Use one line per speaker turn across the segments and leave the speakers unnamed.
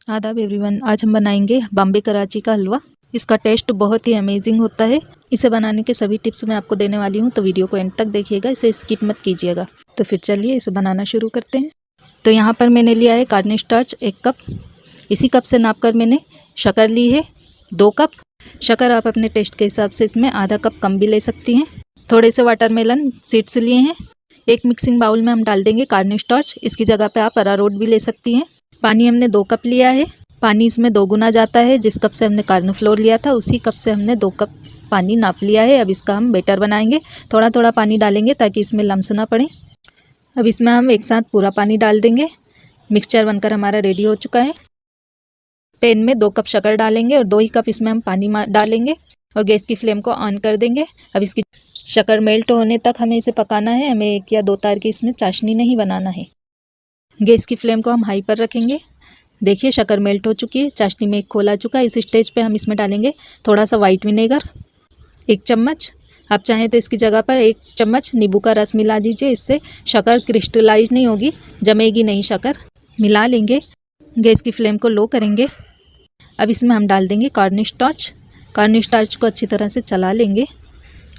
आदाब एवरीवन, आज हम बनाएंगे बॉम्बे कराची का हलवा। इसका टेस्ट बहुत ही अमेजिंग होता है। इसे बनाने के सभी टिप्स मैं आपको देने वाली हूँ, तो वीडियो को एंड तक देखिएगा, इसे स्किप मत कीजिएगा। तो फिर चलिए इसे बनाना शुरू करते हैं। तो यहाँ पर मैंने लिया है कार्न स्टार्च 1 कप। इसी कप से नाप कर मैंने शक्कर ली है 2 कप। शक्कर आप अपने टेस्ट के हिसाब से इसमें आधा कप कम भी ले सकती हैं। थोड़े से वाटरमेलन सीड्स लिए हैं। एक मिक्सिंग बाउल में हम डाल देंगे कार्न स्टार्च। इसकी जगह पे आप अरारोट भी ले सकती हैं। पानी हमने 2 कप लिया है। पानी इसमें 2 गुना जाता है। जिस कप से हमने कॉर्न फ्लोर लिया था उसी कप से हमने 2 कप पानी नाप लिया है। अब इसका हम बैटर बनाएंगे। थोड़ा थोड़ा पानी डालेंगे ताकि इसमें लम्स ना पड़े। अब इसमें हम एक साथ पूरा पानी डाल देंगे। मिक्सचर बनकर हमारा रेडी हो चुका है। पैन में 2 कप शक्कर डालेंगे और 2 ही कप इसमें हम पानी डालेंगे और गैस की फ्लेम को ऑन कर देंगे। अब इसकी शक्कर मेल्ट होने तक हमें इसे पकाना है। हमें 1 या 2 तार की इसमें चाशनी नहीं बनाना है। गैस की फ्लेम को हम हाई पर रखेंगे। देखिए शक्कर मेल्ट हो चुकी है, चाशनी में एक खोल आ चुका है। इस स्टेज पे हम इसमें डालेंगे थोड़ा सा वाइट विनेगर 1 चम्मच। आप चाहें तो इसकी जगह पर 1 चम्मच नींबू का रस मिला दीजिए। इससे शक्कर क्रिस्टलाइज नहीं होगी, जमेगी नहीं शक्कर। मिला लेंगे। गैस की फ्लेम को लो करेंगे। अब इसमें हम डाल देंगे कॉर्न स्टार्च। कॉर्न स्टार्च को अच्छी तरह से चला लेंगे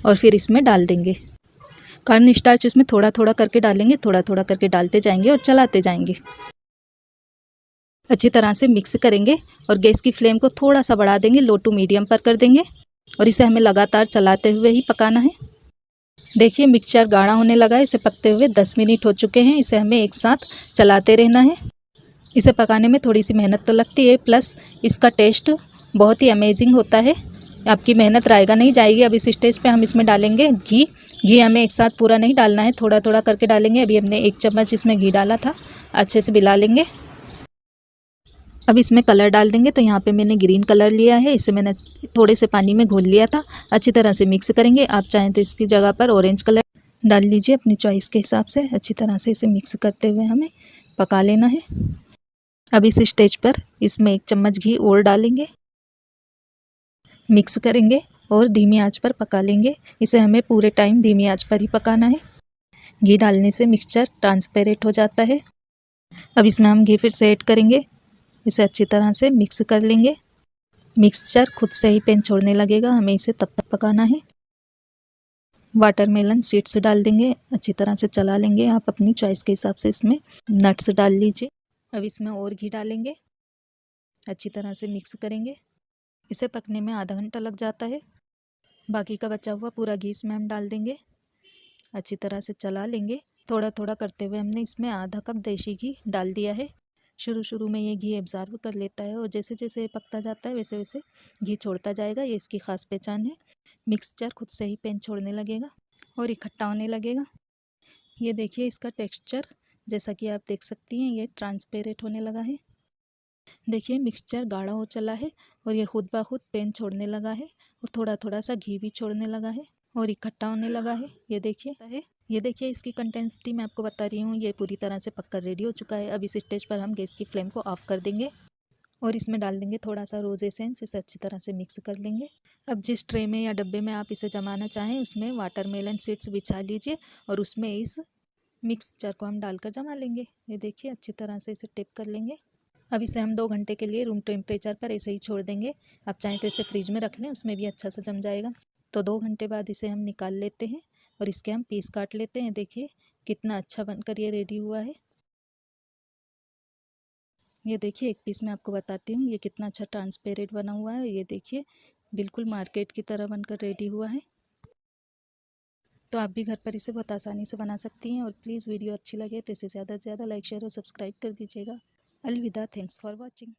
और फिर इसमें डाल देंगे। कॉर्न स्टार्च इसमें थोड़ा थोड़ा करके डालेंगे, थोड़ा थोड़ा करके डालते जाएंगे और चलाते जाएंगे। अच्छी तरह से मिक्स करेंगे और गैस की फ्लेम को थोड़ा सा बढ़ा देंगे, लो टू मीडियम पर कर देंगे और इसे हमें लगातार चलाते हुए ही पकाना है। देखिए मिक्सचर गाढ़ा होने लगा है। इसे पकते हुए 10 मिनट हो चुके हैं। इसे हमें एक साथ चलाते रहना है। इसे पकाने में थोड़ी सी मेहनत तो लगती है, प्लस इसका टेस्ट बहुत ही अमेजिंग होता है। आपकी मेहनत रायगा नहीं जाएगी। अब इस स्टेज पे हम इसमें डालेंगे घी। घी हमें एक साथ पूरा नहीं डालना है, थोड़ा थोड़ा करके डालेंगे। अभी हमने 1 चम्मच इसमें घी डाला था। अच्छे से मिला लेंगे। अब इसमें कलर डाल देंगे। तो यहाँ पे मैंने ग्रीन कलर लिया है। इसे मैंने थोड़े से पानी में घोल लिया था। अच्छी तरह से मिक्स करेंगे। आप चाहें तो इसकी जगह पर ऑरेंज कलर डाल लीजिए अपनी चॉइस के हिसाब से। अच्छी तरह से इसे मिक्स करते हुए हमें पका लेना है। अब इस स्टेज पर इसमें 1 चम्मच घी और डालेंगे, मिक्स करेंगे और धीमी आंच पर पका लेंगे। इसे हमें पूरे टाइम धीमी आंच पर ही पकाना है। घी डालने से मिक्सचर ट्रांसपेरेंट हो जाता है। अब इसमें हम घी फिर से ऐड करेंगे। इसे अच्छी तरह से मिक्स कर लेंगे। मिक्सचर खुद से ही पेन छोड़ने लगेगा, हमें इसे तब तक पकाना है। वाटरमेलन सीड्स डाल देंगे, अच्छी तरह से चला लेंगे। आप अपनी चॉइस के हिसाब से इसमें नट्स डाल लीजिए। अब इसमें और घी डालेंगे, अच्छी तरह से मिक्स करेंगे। इसे पकने में आधा घंटा लग जाता है। बाकी का बचा हुआ पूरा घी इसमें हम डाल देंगे, अच्छी तरह से चला लेंगे। थोड़ा थोड़ा करते हुए हमने इसमें आधा कप देसी घी डाल दिया है। शुरू में ये घी एब्जॉर्ब कर लेता है और जैसे जैसे पकता जाता है वैसे वैसे घी छोड़ता जाएगा। ये इसकी खास पहचान है। मिक्सचर खुद से ही पेन छोड़ने लगेगा और इकट्ठा होने लगेगा। ये देखिए इसका टेक्सचर, जैसा कि आप देख सकती हैं, ये ट्रांसपेरेंट होने लगा है। देखिए मिक्सचर गाढ़ा हो चला है और ये खुद ब खुद पेन छोड़ने लगा है और थोड़ा थोड़ा सा घी भी छोड़ने लगा है और इकट्ठा होने लगा है। ये देखिए इसकी कंसिस्टेंसी मैं आपको बता रही हूँ। ये पूरी तरह से पककर रेडी हो चुका है। अब इस स्टेज पर हम गैस की फ्लेम को ऑफ कर देंगे और इसमें डाल देंगे थोड़ा सा रोज एसेंस। इसे अच्छी तरह से मिक्स कर लेंगे। अब जिस ट्रे में या डब्बे में आप इसे जमाना चाहें उसमें वाटरमेलन सीड्स बिछा लीजिए और उसमें इस मिक्सचर को हम डालकर जमा लेंगे। ये देखिए अच्छी तरह से इसे टिप कर लेंगे। अब इसे हम 2 घंटे के लिए रूम टेम्परेचर पर ऐसे ही छोड़ देंगे। आप चाहें तो इसे फ्रिज में रख लें, उसमें भी अच्छा सा जम जाएगा। तो 2 घंटे बाद इसे हम निकाल लेते हैं और इसके हम पीस काट लेते हैं। देखिए कितना अच्छा बनकर ये रेडी हुआ है। ये देखिए एक पीस मैं आपको बताती हूँ ये कितना अच्छा ट्रांसपेरेंट बना हुआ है। ये देखिए बिल्कुल मार्केट की तरह बनकर रेडी हुआ है। तो आप भी घर पर इसे बहुत आसानी से बना सकती हैं। और प्लीज़ वीडियो अच्छी लगे तो इसे ज़्यादा से ज़्यादा लाइक शेयर और सब्सक्राइब कर दीजिएगा। अलविदा, थैंक्स फॉर वॉचिंग।